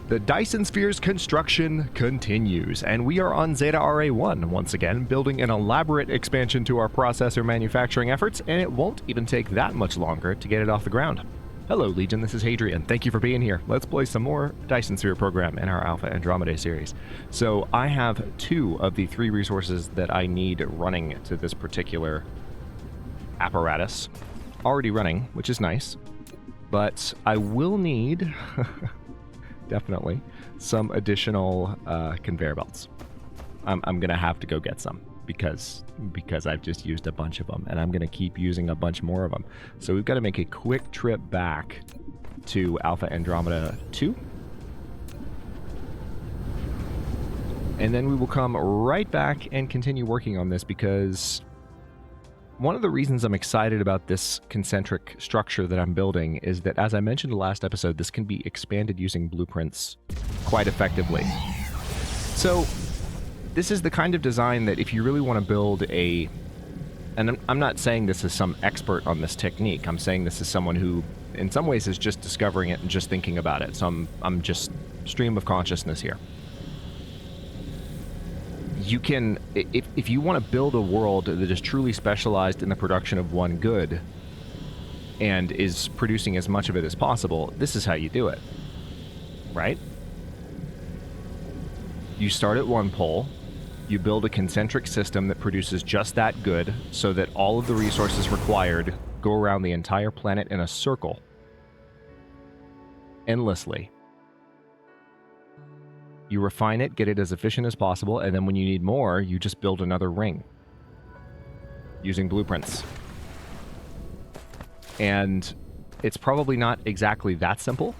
The Dyson Sphere's construction continues, and we are on Zeta RA1 once again, building an elaborate expansion to our processor manufacturing efforts, and it won't even take that much longer to get it off the ground. Hello Legion, this is Hadrian. Thank you for being here. Let's play some more Dyson Sphere Program in our Alpha Andromedae series. So I have 2 of the 3 resources that I need running to this particular apparatus already running, which is nice, but I will need definitely some additional conveyor belts. I'm gonna have to go get some because I've just used a bunch of them, and I'm gonna keep using a bunch more of them. So we've got to make a quick trip back to Alpha Andromeda 2, and then we will come right back and continue working on this, because one of the reasons I'm excited about this concentric structure that I'm building is that, as I mentioned in the last episode, this can be expanded using blueprints quite effectively. So this is the kind of design that if you really want to build a... And I'm not saying this is some expert on this technique. I'm saying this is someone who, in some ways, is just discovering it and just thinking about it. So I'm just stream of consciousness here. You can, if you want to build a world that is truly specialized in the production of one good and is producing as much of it as possible, this is how you do it, right? You start at one pole, you build a concentric system that produces just that good so that all of the resources required go around the entire planet in a circle, endlessly. You refine it, get it as efficient as possible, and then when you need more, you just build another ring using blueprints. And it's probably not exactly that simple,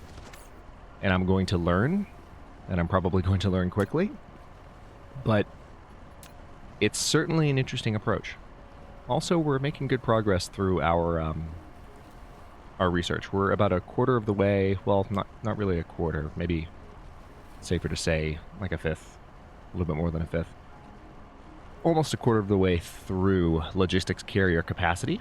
and I'm going to learn, and I'm probably going to learn quickly, but it's certainly an interesting approach. Also, we're making good progress through our research. We're about a quarter of the way, well, not really a quarter, maybe safer to say like a fifth, a little bit more than a fifth. Almost a quarter of the way through logistics carrier capacity,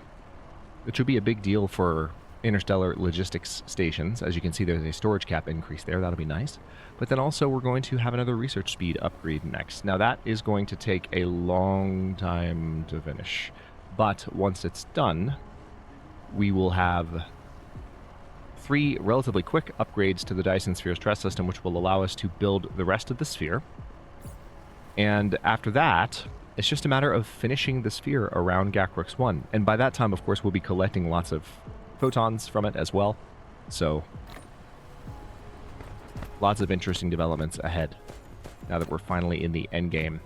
which would be a big deal for interstellar logistics stations. As you can see, there's a storage cap increase there. That'll be nice. But then also we're going to have another research speed upgrade next. Now that is going to take a long time to finish, but once it's done, we will have 3 relatively quick upgrades to the Dyson Sphere stress system, which will allow us to build the rest of the sphere. And after that, it's just a matter of finishing the sphere around Gacrux 1. And by that time, of course, we'll be collecting lots of photons from it as well. So, lots of interesting developments ahead now that we're finally in the endgame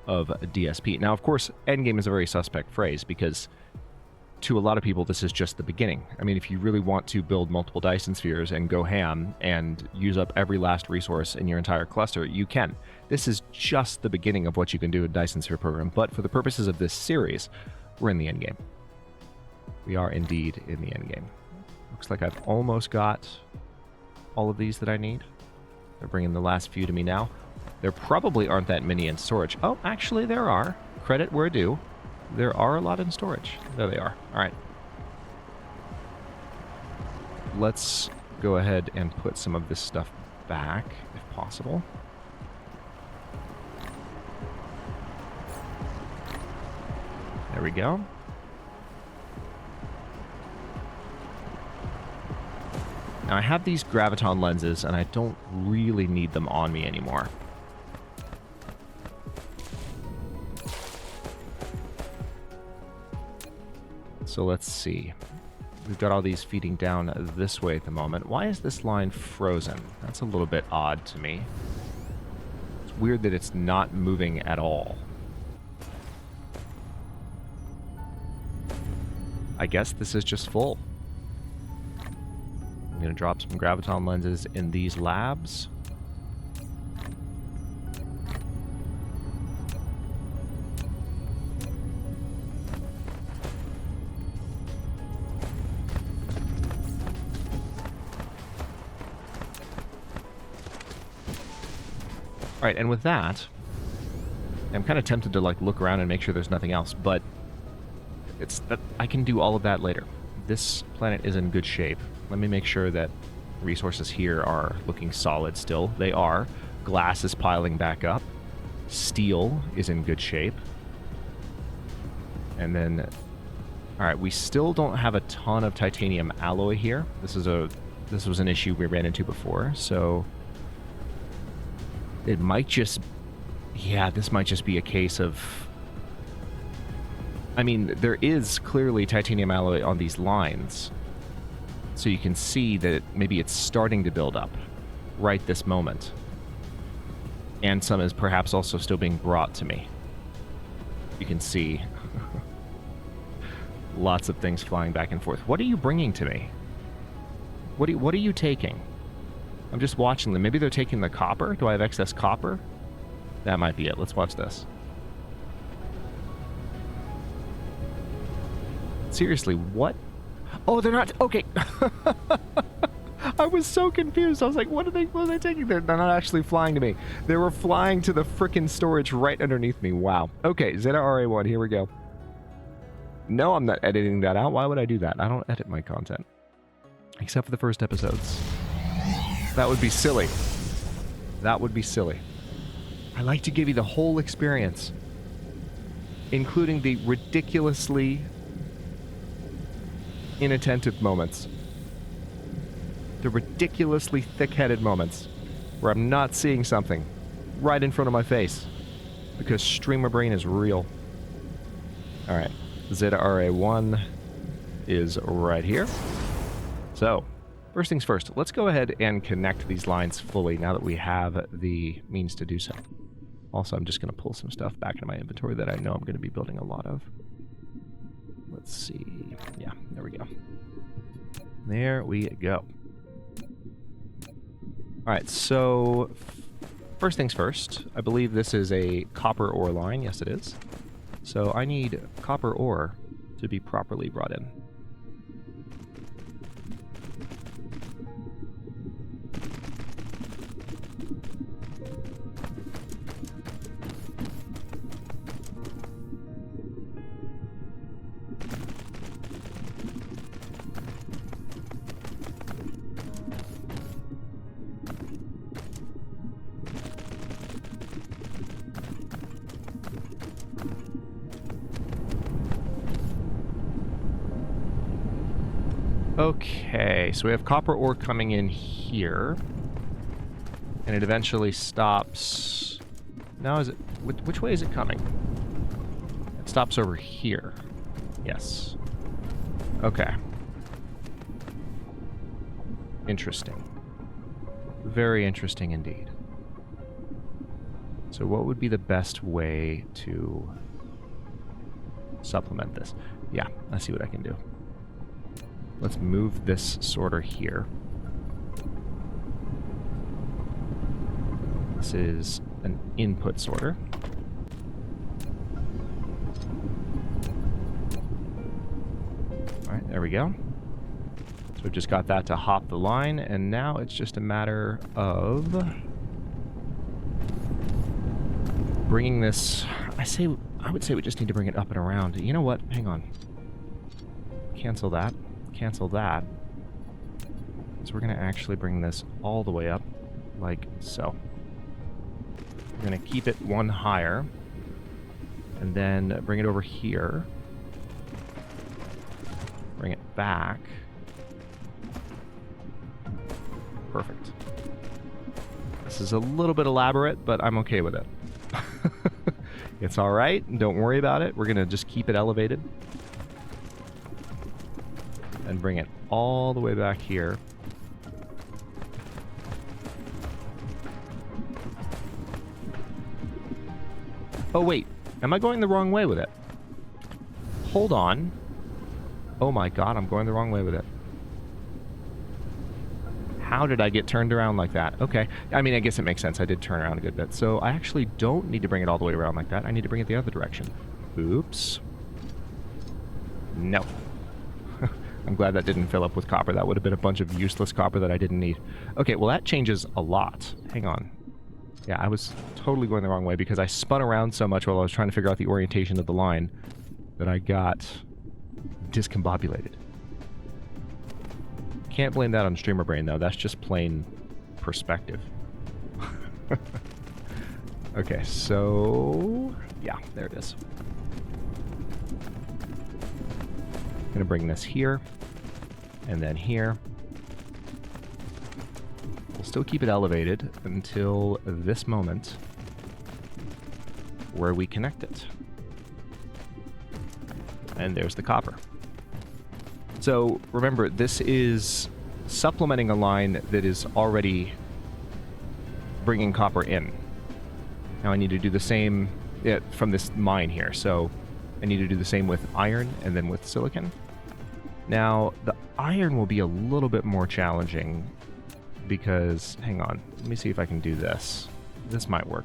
of DSP. Now, of course, endgame is a very suspect phrase, because to a lot of people, this is just the beginning. I mean, if you really want to build multiple Dyson spheres and go ham and use up every last resource in your entire cluster, you can. This is just the beginning of what you can do in Dyson Sphere Program, but for the purposes of this series, we're in the endgame. We are indeed in the endgame. Looks like I've almost got all of these that I need. They're bringing the last few to me now. There probably aren't that many in storage. Oh, actually there are. Credit where due. There are a lot in storage. There they are. All right. Let's go ahead and put some of this stuff back, if possible. There we go. Now I have these graviton lenses, and I don't really need them on me anymore. So let's see. We've got all these feeding down this way at the moment. Why is this line frozen? That's a little bit odd to me. It's weird that it's not moving at all. I guess this is just full. I'm going to drop some graviton lenses in these labs. All right, and with that, I'm kind of tempted to like look around and make sure there's nothing else, but it's that I can do all of that later. This planet is in good shape. Let me make sure that resources here are looking solid still. They are. Glass is piling back up. Steel is in good shape. And then, all right, we still don't have a ton of titanium alloy here. This was an issue we ran into before, so it might just, yeah, this might just be a case of, I mean, there is clearly titanium alloy on these lines, so you can see that maybe it's starting to build up right this moment. And some is perhaps also still being brought to me. You can see lots of things flying back and forth. What are you bringing to me? What are you taking? I'm just watching them. Maybe they're taking the copper? Do I have excess copper? That might be it. Let's watch this. Seriously, what? Oh, they're not... Okay. I was so confused. I was like, what are they taking? They're not actually flying to me. They were flying to the frickin' storage right underneath me. Wow. Okay, Zeta RA1, here we go. No, I'm not editing that out. Why would I do that? I don't edit my content. Except for the first episodes. That would be silly. That would be silly. I like to give you the whole experience, including the ridiculously inattentive moments. The ridiculously thick-headed moments where I'm not seeing something right in front of my face because streamer brain is real. All right, Zeta RA1 is right here. So, first things first, let's go ahead and connect these lines fully now that we have the means to do so. Also, I'm just going to pull some stuff back into my inventory that I know I'm going to be building a lot of. Let's see. Yeah, there we go. There we go. Alright, so first things first, I believe this is a copper ore line. Yes, it is. So I need copper ore to be properly brought in. Okay, so we have copper ore coming in here, and it eventually stops. Now is it, which way is it coming? It stops over here. Yes. Okay. Interesting. Very interesting indeed. So what would be the best way to supplement this? Yeah, I see what I can do. Let's move this sorter here. This is an input sorter. Alright, there we go. So we've just got that to hop the line, and now it's just a matter of bringing this... I would say we just need to bring it up and around. You know what? Hang on. Cancel that. Cancel that. So we're going to actually bring this all the way up, like so. We're going to keep it one higher, and then bring it over here. Bring it back. Perfect. This is a little bit elaborate, but I'm okay with it. It's alright, don't worry about it. We're going to just keep it elevated. And bring it all the way back here. Oh wait, am I going the wrong way with it? Hold on. Oh my god, I'm going the wrong way with it. How did I get turned around like that? Okay, I mean, I guess it makes sense. I did turn around a good bit. So I actually don't need to bring it all the way around like that. I need to bring it the other direction. Oops. No. I'm glad that didn't fill up with copper. That would have been a bunch of useless copper that I didn't need. Okay, well that changes a lot. Hang on. Yeah, I was totally going the wrong way because I spun around so much while I was trying to figure out the orientation of the line that I got discombobulated. Can't blame that on streamer brain, though. That's just plain perspective. Okay, so... yeah, there it is. Gonna bring this here, and then here. We'll still keep it elevated until this moment where we connect it. And there's the copper. So remember, this is supplementing a line that is already bringing copper in. Now I need to do the same from this mine here. So I need to do the same with iron and then with silicon. Now the iron will be a little bit more challenging because, hang on, let me see if I can do this. This might work.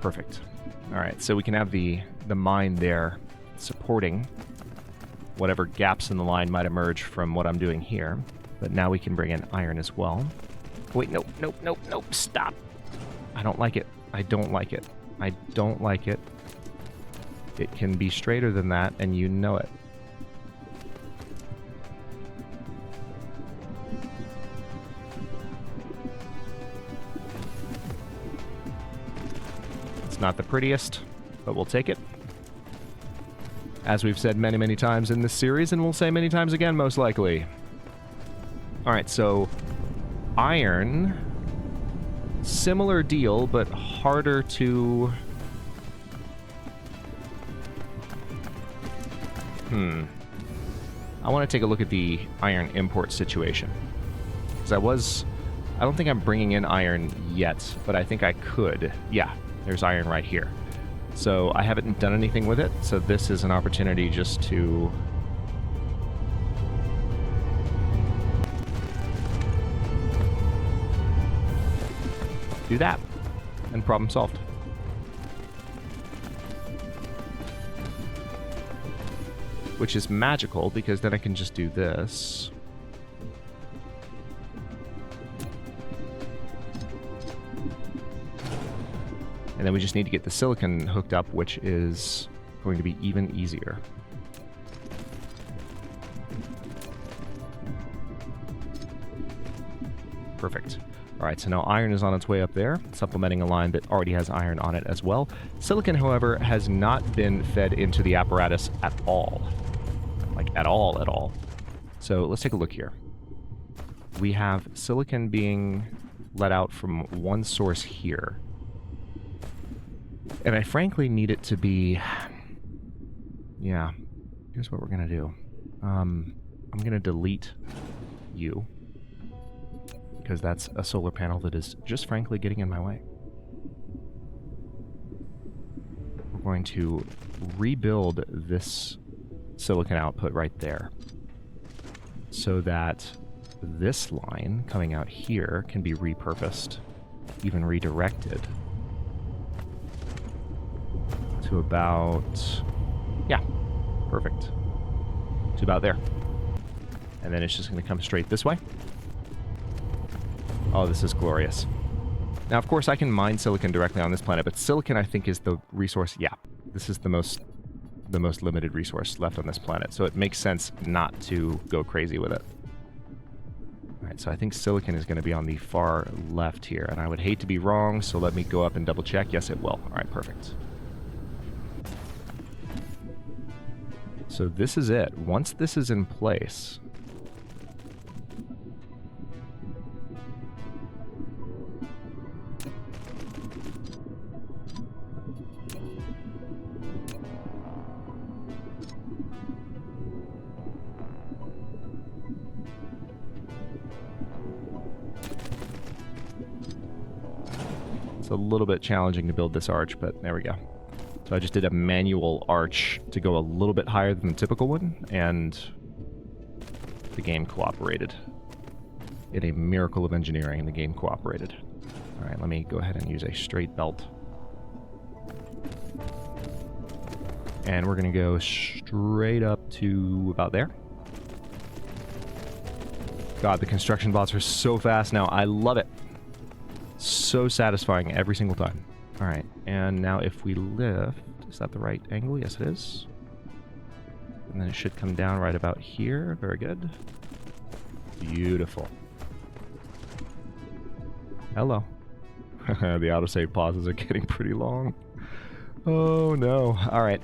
Perfect. All right, so we can have the mine there supporting whatever gaps in the line might emerge from what I'm doing here. But now we can bring in iron as well. Wait, nope, nope, nope, nope, stop. I don't like it. I don't like it. I don't like it. It can be straighter than that, and you know it. Not the prettiest, but we'll take it. As we've said many, many times in this series, and we'll say many times again, most likely. Alright, so iron, similar deal, but harder to... I want to take a look at the iron import situation. Because I don't think I'm bringing in iron yet, but I think I could. Yeah. There's iron right here. So I haven't done anything with it, so this is an opportunity just to... do that. And problem solved. Which is magical, because then I can just do this. And then we just need to get the silicon hooked up, which is going to be even easier. Perfect. All right, so now iron is on its way up there, supplementing a line that already has iron on it as well. Silicon, however, has not been fed into the apparatus at all. Like, at all, at all. So let's take a look here. We have silicon being let out from one source here. And I frankly need it to be... yeah, here's what we're going to do. I'm going to delete you. Because that's a solar panel that is just frankly getting in my way. We're going to rebuild this silicon output right there. So that this line coming out here can be repurposed, even redirected. To about... yeah, perfect. To about there. And then it's just going to come straight this way. Oh, this is glorious. Now, of course, I can mine silicon directly on this planet, but silicon, I think, is the resource... yeah, this is the most limited resource left on this planet, so it makes sense not to go crazy with it. Alright, so I think silicon is going to be on the far left here, and I would hate to be wrong, so let me go up and double check. Yes, it will. Alright, perfect. So this is it. Once this is in place... it's a little bit challenging to build this arch, but there we go. So I just did a manual arch to go a little bit higher than the typical one, and the game cooperated. In a miracle of engineering, the game cooperated. Alright, let me go ahead and use a straight belt. And we're going to go straight up to about there. God, the construction bots are so fast now. I love it. So satisfying every single time. All right, and now if we lift, is that the right angle? Yes, it is. And then it should come down right about here. Very good. Beautiful. Hello. The autosave pauses are getting pretty long. Oh no. All right.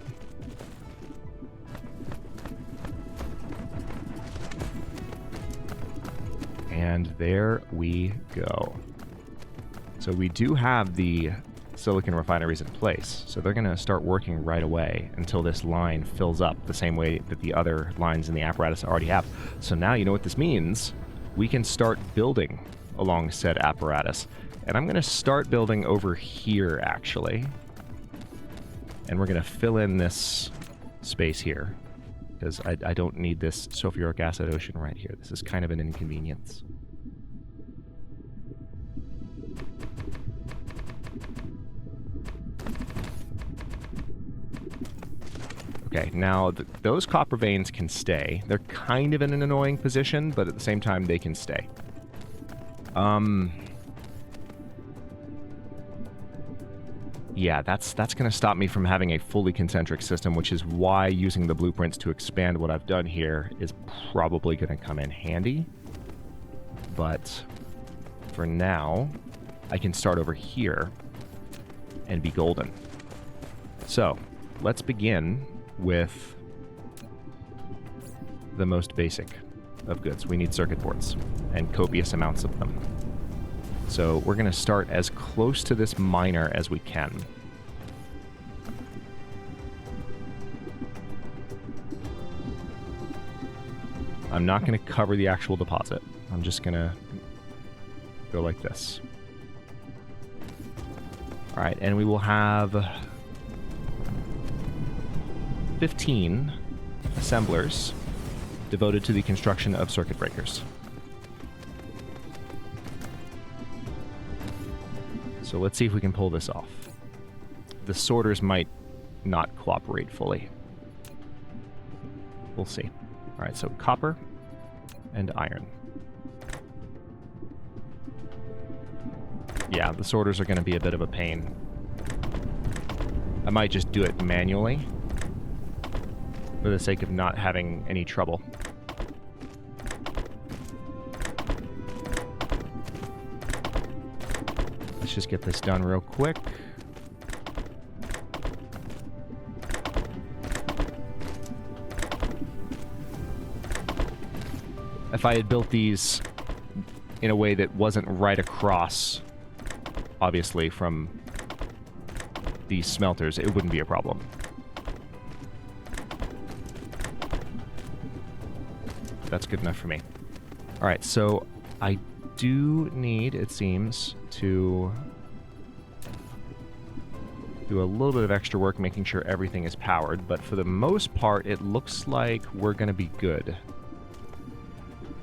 And there we go. So we do have the silicon refineries in place, so they're going to start working right away until this line fills up the same way that the other lines in the apparatus already have. So now you know what this means. We can start building along said apparatus. And I'm going to start building over here, actually. And we're going to fill in this space here, because I don't need this sulfuric acid ocean right here. This is kind of an inconvenience. Okay, now those copper veins can stay. They're kind of in an annoying position, but at the same time, they can stay. Yeah, that's going to stop me from having a fully concentric system, which is why using the blueprints to expand what I've done here is probably going to come in handy. But for now, I can start over here and be golden. So, let's begin with the most basic of goods. We need circuit boards, and copious amounts of them. So we're going to start as close to this miner as we can. I'm not going to cover the actual deposit. I'm just going to go like this. All right, and we will have 15 assemblers devoted to the construction of circuit breakers. So let's see if we can pull this off. The sorters might not cooperate fully. We'll see. All right, so copper and iron. Yeah, the sorters are going to be a bit of a pain. I might just do it manually for the sake of not having any trouble. Let's just get this done real quick. If I had built these in a way that wasn't right across, obviously, from these smelters, it wouldn't be a problem. That's good enough for me. All right, so I do need, it seems, to do a little bit of extra work making sure everything is powered, but for the most part, it looks like we're going to be good.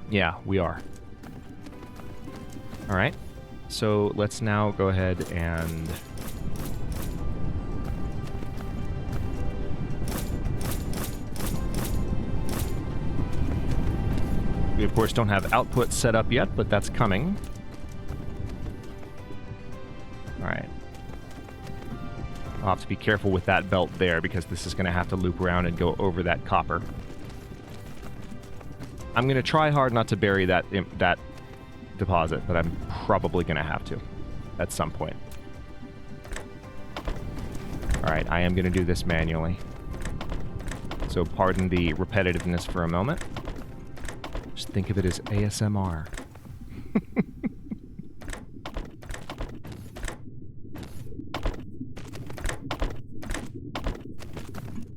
Yeah, we are. All right, so let's now go ahead and we, of course, don't have output set up yet, but that's coming. All right. I'll have to be careful with that belt there because this is going to have to loop around and go over that copper. I'm going to try hard not to bury that deposit, but I'm probably going to have to at some point. All right, I am going to do this manually. So pardon the repetitiveness for a moment. Just think of it as ASMR.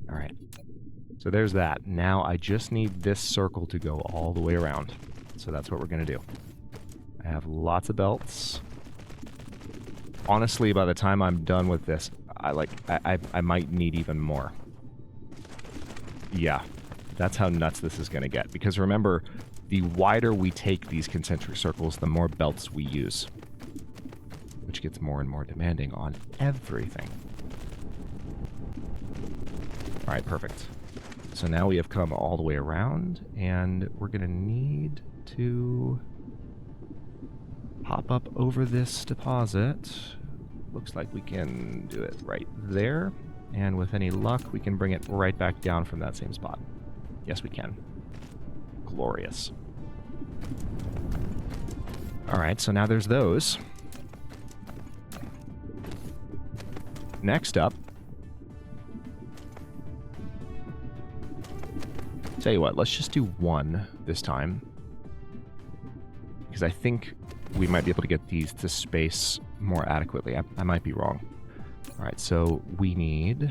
All right. So there's that. Now I just need this circle to go all the way around. So that's what we're going to do. I have lots of belts. Honestly, by the time I'm done with this, I might need even more. Yeah, that's how nuts this is going to get. Because remember, the wider we take these concentric circles, the more belts we use. Which gets more and more demanding on everything. All right, perfect. So now we have come all the way around, and we're going to need to pop up over this deposit. Looks like we can do it right there, and with any luck, we can bring it right back down from that same spot. Yes, we can. Glorious. All right, so now there's those. Next up, tell you what, let's just do one this time, because I think we might be able to get these to space more adequately. I might be wrong. All right, so we need...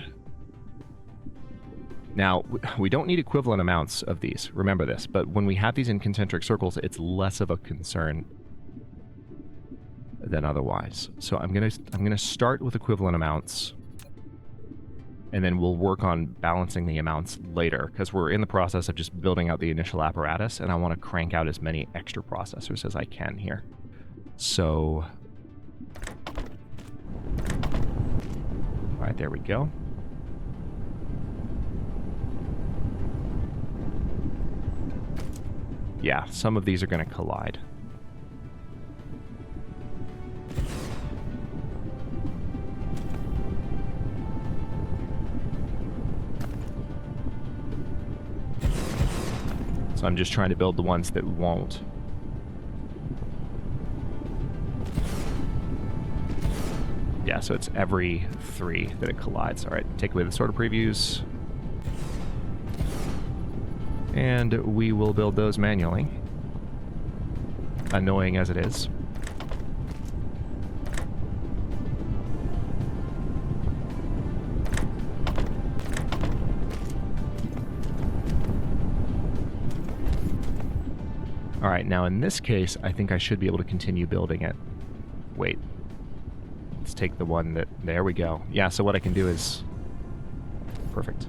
Now, we don't need equivalent amounts of these, remember this, but when we have these in concentric circles, it's less of a concern than otherwise. So I'm gonna start with equivalent amounts, and then we'll work on balancing the amounts later, because we're in the process of just building out the initial apparatus, and I want to crank out as many extra processors as I can here. So, all right, there we go. Yeah, some of these are going to collide. So I'm just trying to build the ones that won't. Yeah, so it's every 3 that it collides. All right, take away the sort of previews. And we will build those manually. Annoying as it is. All right, now in this case, I think I should be able to continue building it. Wait. Let's take the one that... There we go. Yeah, so what I can do is... Perfect.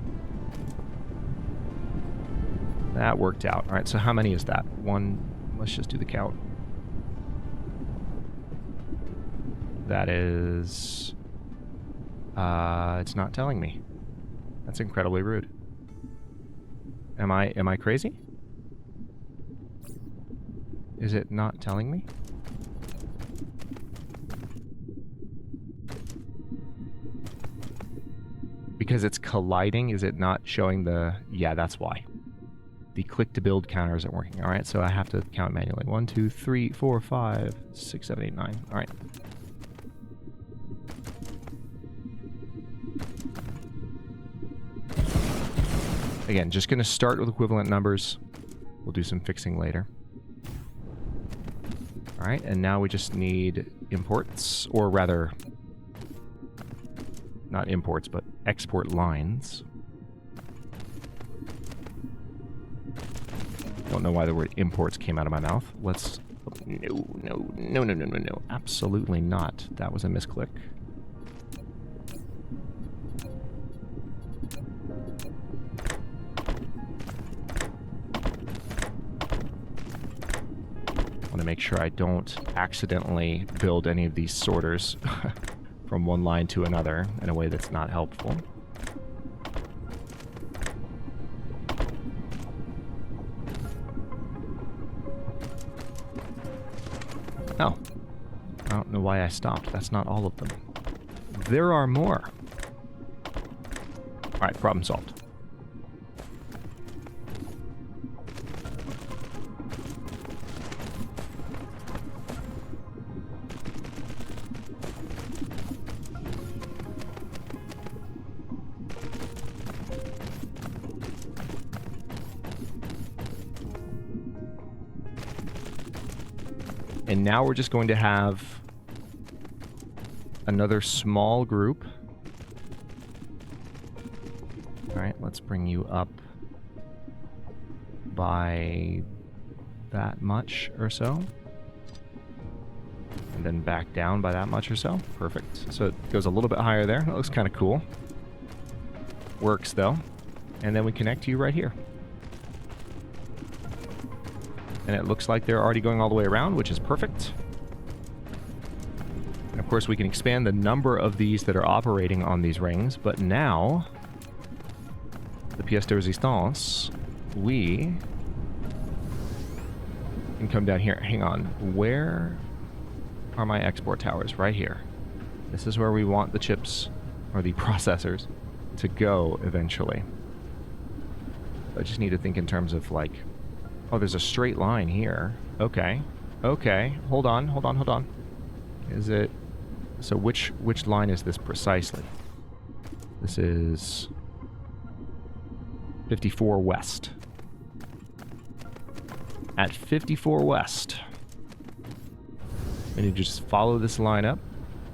That worked out. All right, so how many is that? 1... Let's just do the count. That is... it's not telling me. That's incredibly rude. Am I crazy? Is it not telling me? Because it's colliding, is it not showing the... Yeah, that's why. The click to build counter isn't working. All right, so I have to count manually. 1, 2, 3, 4, 5, 6, 7, 8, 9. All right. Again, just going to start with equivalent numbers. We'll do some fixing later. All right, and now we just need imports, or rather, not imports, but export lines. Don't know why the word imports came out of my mouth. Let's... No. Absolutely not. That was a misclick. I want to make sure I don't accidentally build any of these sorters from one line to another in a way that's not helpful. Oh. I don't know why I stopped. That's not all of them. There are more. Alright, problem solved. And now we're just going to have another small group. All right, let's bring you up by that much or so. And then back down by that much or so. Perfect. So it goes a little bit higher there. That looks kind of cool. Works, though. And then we connect you right here. And it looks like they're already going all the way around, which is perfect. And of course, we can expand the number of these that are operating on these rings, but now pièce de résistance, we can come down here. Hang on. Where are my export towers? Right here. This is where we want the chips, or the processors, to go eventually. I just need to think in terms of, like... Oh, there's a straight line here. Okay. Okay. Hold on, hold on, hold on. Is it... So which line is this precisely? This is... 54 West. At 54 West. And you just follow this line up.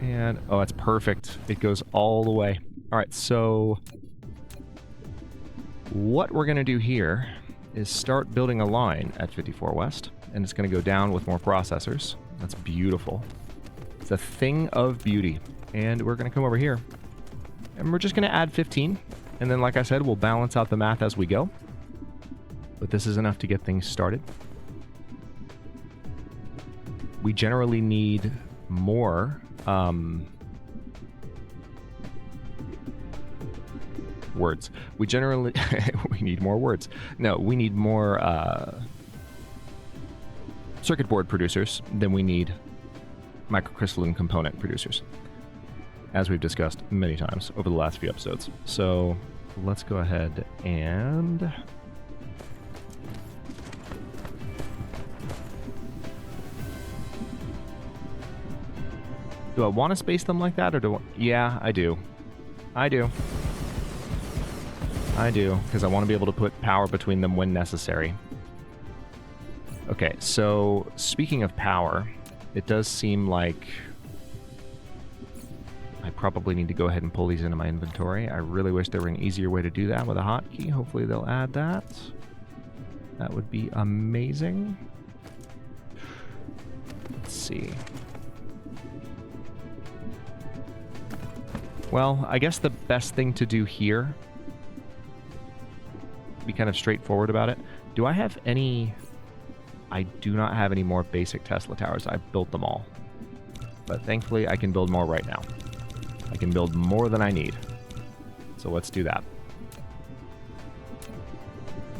And, oh, that's perfect. It goes all the way. Alright, so... What we're going to do here is start building a line at 54 West. And it's going to go down with more processors. That's beautiful. It's a thing of beauty. And we're going to come over here. And we're just going to add 15. And then, like I said, we'll balance out the math as we go. But this is enough to get things started. We generally need more words. We generally... we need more words. No, we need more circuit board producers than we need microcrystalline component producers, as we've discussed many times over the last few episodes. So let's go ahead and... Do I want to space them like that, or do I... Yeah, I do. I do. I do, because I want to be able to put power between them when necessary. Okay, so speaking of power, it does seem like I probably need to go ahead and pull these into my inventory. I really wish there were an easier way to do that with a hotkey. Hopefully they'll add that. That would be amazing. Let's see. Well, I guess the best thing to do here, be kind of straightforward about it. Do I have any... I do not have any more basic Tesla towers. I've built them all. But thankfully, I can build more right now. I can build more than I need. So let's do that.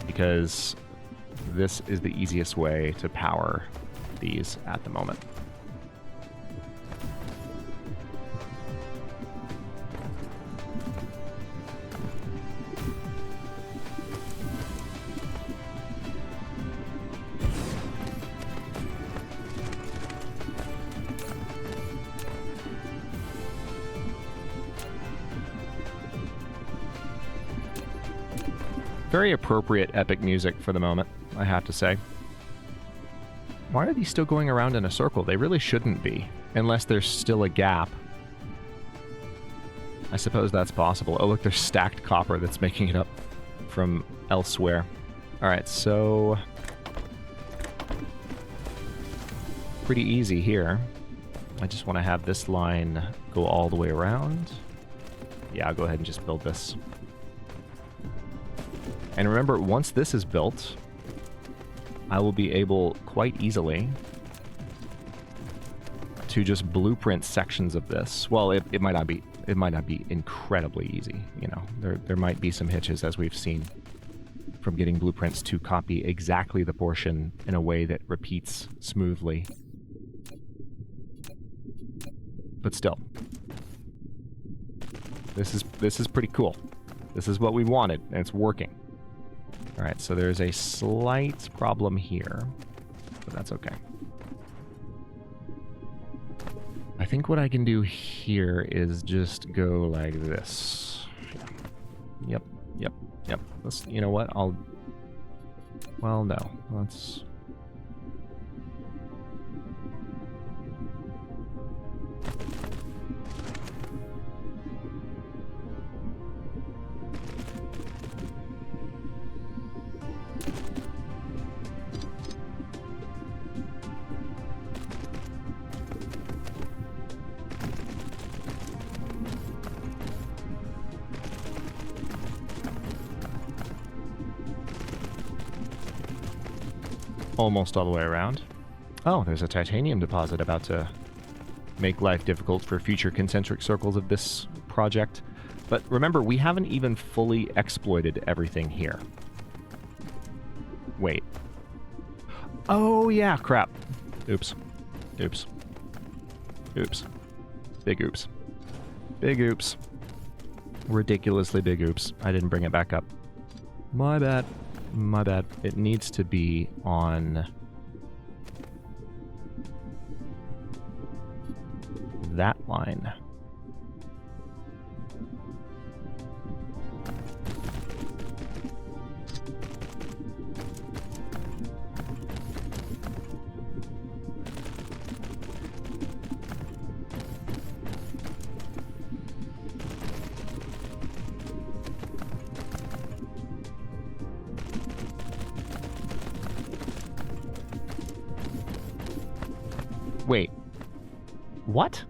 Because this is the easiest way to power these at the moment. Very appropriate epic music for the moment, I have to say. Why are these still going around in a circle? They really shouldn't be, unless there's still a gap. I suppose that's possible. Oh, look, there's stacked copper that's making it up from elsewhere. Alright, so... pretty easy here. I just want to have this line go all the way around. Yeah, I'll go ahead and just build this. And remember, once this is built, I will be able quite easily to just blueprint sections of this. Well, it might not be incredibly easy, you know. There might be some hitches, as we've seen, from getting blueprints to copy exactly the portion in a way that repeats smoothly. But still, this is pretty cool. This is what we wanted, and it's working. Alright, so there's a slight problem here, but that's okay. I think what I can do here is just go like this. Yep. Let's, you know what, well, no. Let's... almost all the way around. Oh, there's a titanium deposit about to make life difficult for future concentric circles of this project. But remember, we haven't even fully exploited everything here. Wait. Oh, yeah, crap. Oops. Oops. Oops. Big oops. Big oops. Ridiculously big oops. I didn't bring it back up. My bad. My bad. It needs to be on that line. Wait. What?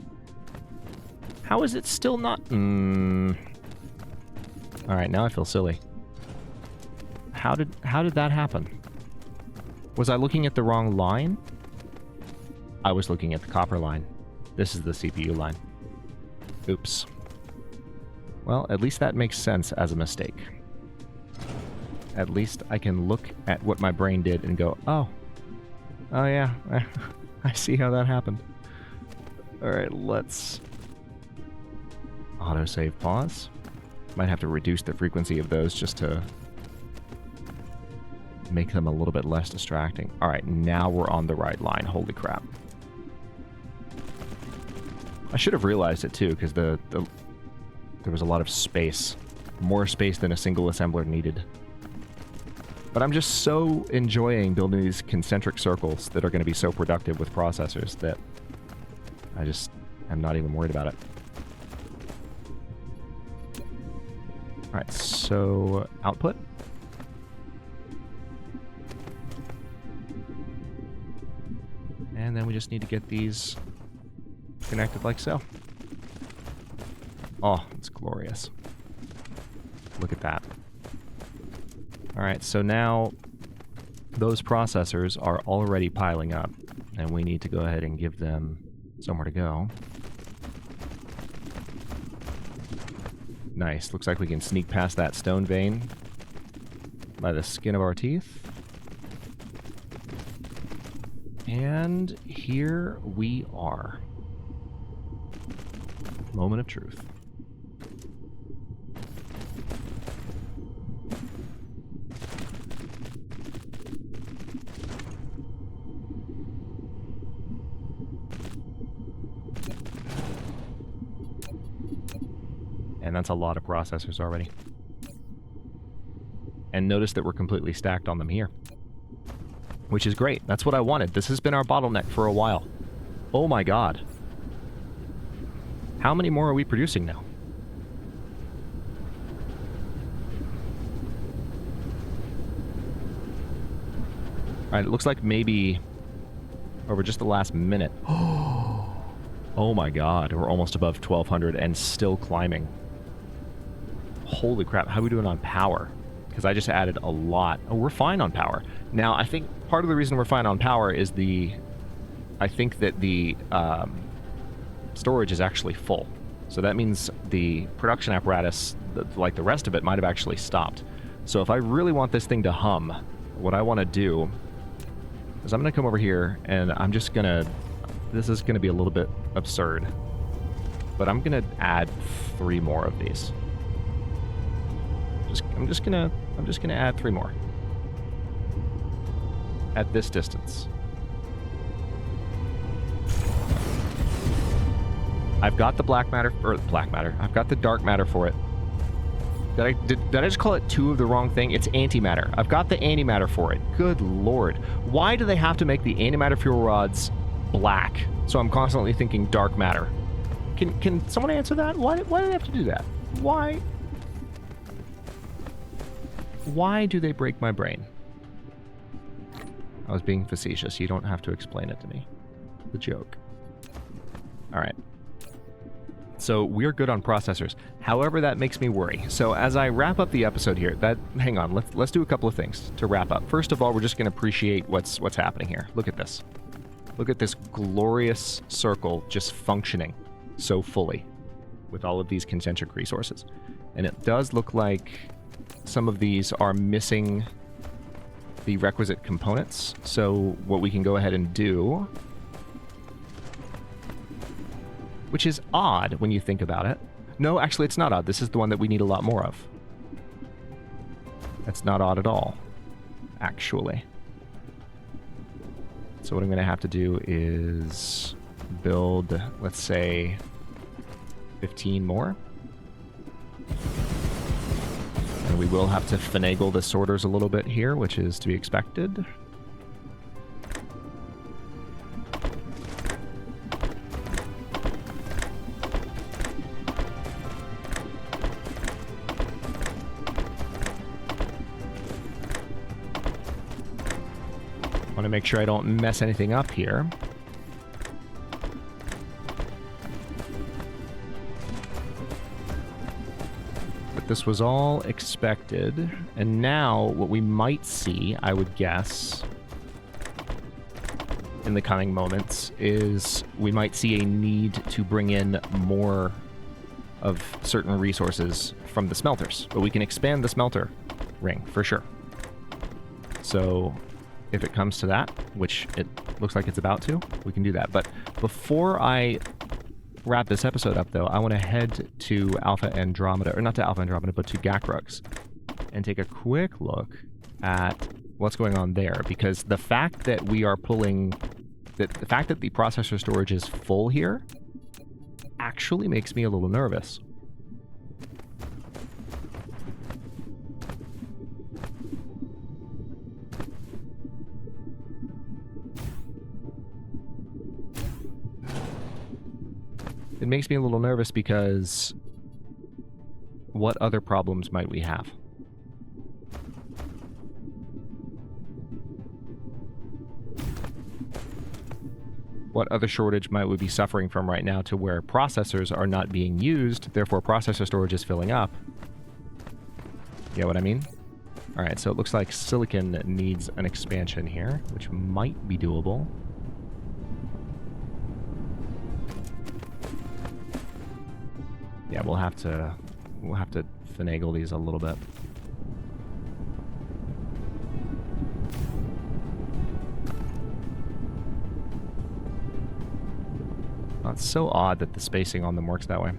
How is it still not... Alright, now I feel silly. How did that happen? Was I looking at the wrong line? I was looking at the copper line. This is the CPU line. Oops. Well, at least that makes sense as a mistake. At least I can look at what my brain did and go, oh. Oh yeah, I see how that happened. Alright, let's autosave pause. Might have to reduce the frequency of those just to make them a little bit less distracting. Alright, now we're on the right line. Holy crap. I should have realized it too, because there was a lot of space. More space than a single assembler needed. But I'm just so enjoying building these concentric circles that are going to be so productive with processors that I just am not even worried about it. Alright, so output. And then we just need to get these connected like so. Oh, it's glorious. Look at that. Alright, so now those processors are already piling up, and we need to go ahead and give them somewhere to go. Nice. Looks like we can sneak past that stone vein by the skin of our teeth. And here we are. Moment of truth. And that's a lot of processors already. And notice that we're completely stacked on them here. Which is great. That's what I wanted. This has been our bottleneck for a while. Oh my god. How many more are we producing now? Alright, it looks like maybe over just the last minute. Oh my god, we're almost above 1200 and still climbing. Holy crap, how are we doing on power? Because I just added a lot. Oh, we're fine on power. Now, I think part of the reason we're fine on power is I think that the storage is actually full. So that means the production apparatus, like the rest of it, might have actually stopped. So if I really want this thing to hum, what I want to do is I'm going to come over here and I'm just going to... This is going to be a little bit absurd. But I'm going to add 3 more of these. I'm just gonna add 3 more. At this distance. I've got the black matter, I've got the dark matter for it. Did I just call it 2 of the wrong thing? It's antimatter. I've got the antimatter for it. Good lord. Why do they have to make the antimatter fuel rods black? So I'm constantly thinking dark matter. Can someone answer that? Why do they have to do that? Why do they break my brain? I was being facetious. You don't have to explain it to me. The joke. Alright. So we're good on processors. However, that makes me worry. So as I wrap up the episode here, hang on, let's do a couple of things to wrap up. First of all, we're just going to appreciate what's happening here. Look at this. Look at this glorious circle just functioning so fully. with all of these concentric resources. And it does look like some of these are missing the requisite components. So what we can go ahead and do, which is odd when you think about it. No, actually it's not odd. This is the one that we need a lot more of. That's not odd at all, actually. So what I'm going to have to do is build, let's say, 15 more. And we will have to finagle the sorters a little bit here, which is to be expected. Want to make sure I don't mess anything up here. But this was all expected, and now what we might see, I would guess, in the coming moments, is we might see a need to bring in more of certain resources from the smelters. But we can expand the smelter ring, for sure. So if it comes to that, which it looks like it's about to, we can do that. But before I wrap this episode up, though, I want to head to Alpha Andromeda, or not to Alpha Andromeda, but to Gakrux, and take a quick look at what's going on there. Because the fact that we are pulling, the fact that the processor storage is full here actually makes me a little nervous. It makes me a little nervous because what other problems might we have? What other shortage might we be suffering from right now to where processors are not being used, therefore processor storage is filling up? You know what I mean? Alright, so it looks like silicon needs an expansion here, which might be doable. Yeah, we'll have to finagle these a little bit. Well, it's so odd that the spacing on them works that way.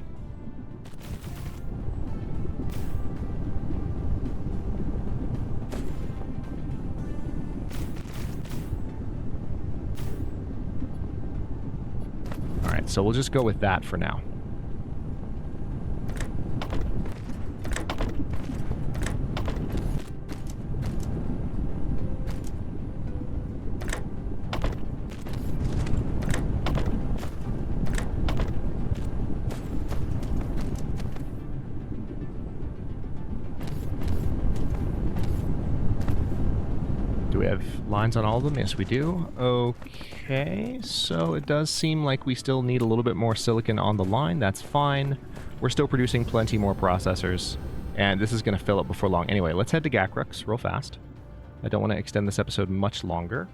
All right, so we'll just go with that for now. Lines on all of them? Yes, we do. Okay, so it does seem like we still need a little bit more silicon on the line. That's fine. We're still producing plenty more processors, and this is going to fill up before long. Anyway, let's head to Gakrux real fast. I don't want to extend this episode much longer.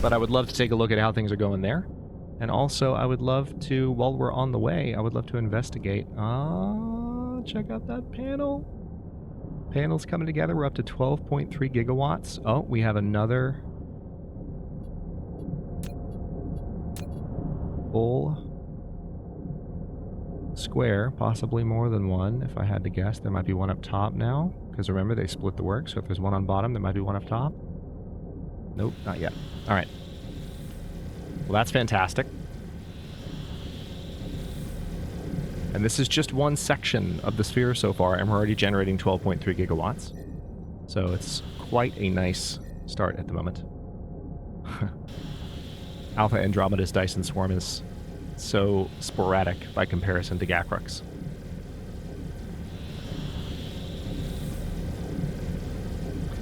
But I would love to take a look at how things are going there. And also, I would love to, while we're on the way, I would love to investigate. Check out that panel. Panel's coming together. We're up to 12.3 gigawatts. Oh, we have another full square, possibly more than one, if I had to guess. There might be one up top now, because remember, they split the work, so if there's one on bottom, there might be one up top. Nope, not yet. All right. Well, that's fantastic. And this is just one section of the sphere so far, and we're already generating 12.3 gigawatts. So it's quite a nice start at the moment. Alpha Andromeda's Dyson swarm is so sporadic by comparison to Gakrux.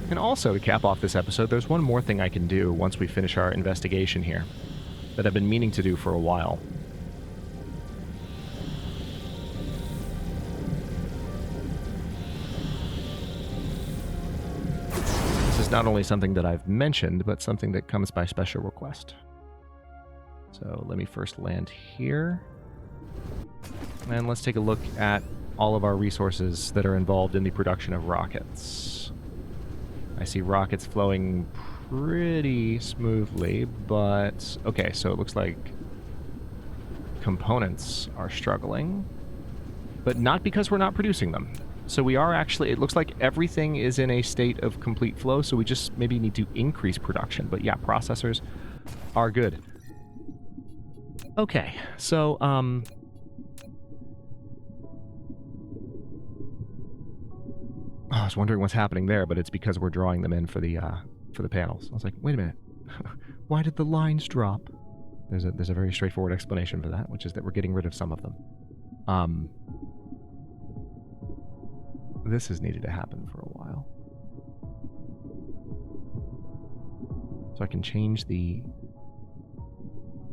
And also, to cap off this episode, there's one more thing I can do once we finish our investigation here that I've been meaning to do for a while. This is is not only something that I've mentioned, but something that comes by special request. So let me first land here. And let's take a look at all of our resources that are involved in the production of rockets. I see rockets flowing pretty smoothly, but... okay, so it looks like components are struggling, but not because we're not producing them. So we are actually... it looks like everything is in a state of complete flow, so we just maybe need to increase production. But yeah, processors are good. Okay, so, I was wondering what's happening there, but it's because we're drawing them in for the panels. I was like, wait a minute. Why did the lines drop? There's a very straightforward explanation for that, which is that we're getting rid of some of them. This has needed to happen for a while. So I can change the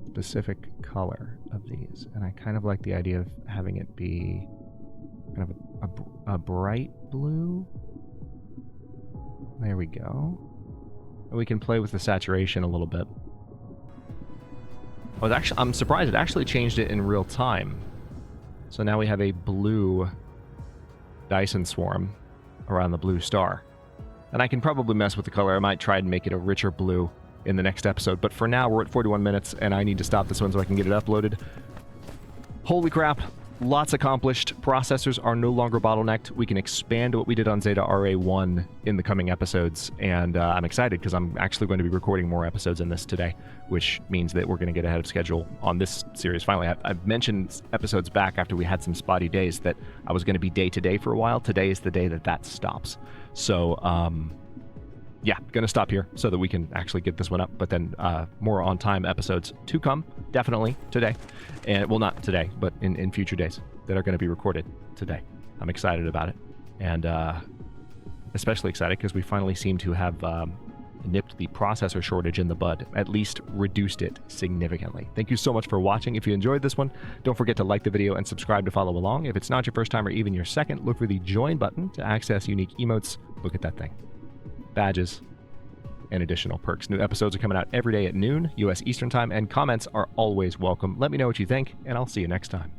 specific color of these, and I kind of like the idea of having it be kind of a bright blue. There we go. And we can play with the saturation a little bit. Oh, I'm surprised it actually changed it in real time. So now we have a blue Dyson swarm around the blue star. And I can probably mess with the color. I might try and make it a richer blue in the next episode. But for now, we're at 41 minutes, and I need to stop this one so I can get it uploaded. Holy crap. Lots accomplished. Processors are no longer bottlenecked. We can expand what we did on Zeta RA1 in the coming episodes, and I'm excited because I'm actually going to be recording more episodes in this today, which means that we're going to get ahead of schedule on this series. Finally, I've mentioned episodes back after we had some spotty days that I was going to be day-to-day for a while. Today is the day that stops. So, yeah, gonna stop here so that we can actually get this one up, but then more on-time episodes to come, definitely today. And well, not today, but in future days that are going to be recorded today. I'm excited about it, and especially excited because we finally seem to have nipped the processor shortage in the bud, at least reduced it significantly. Thank you so much for watching. If you enjoyed this one, don't forget to like the video and subscribe to follow along. If it's not your first time or even your second, look for the join button to access unique emotes. Look at that thing. Badges, and additional perks. New episodes are coming out every day at noon, U.S. Eastern Time, and comments are always welcome. Let me know what you think, and I'll see you next time.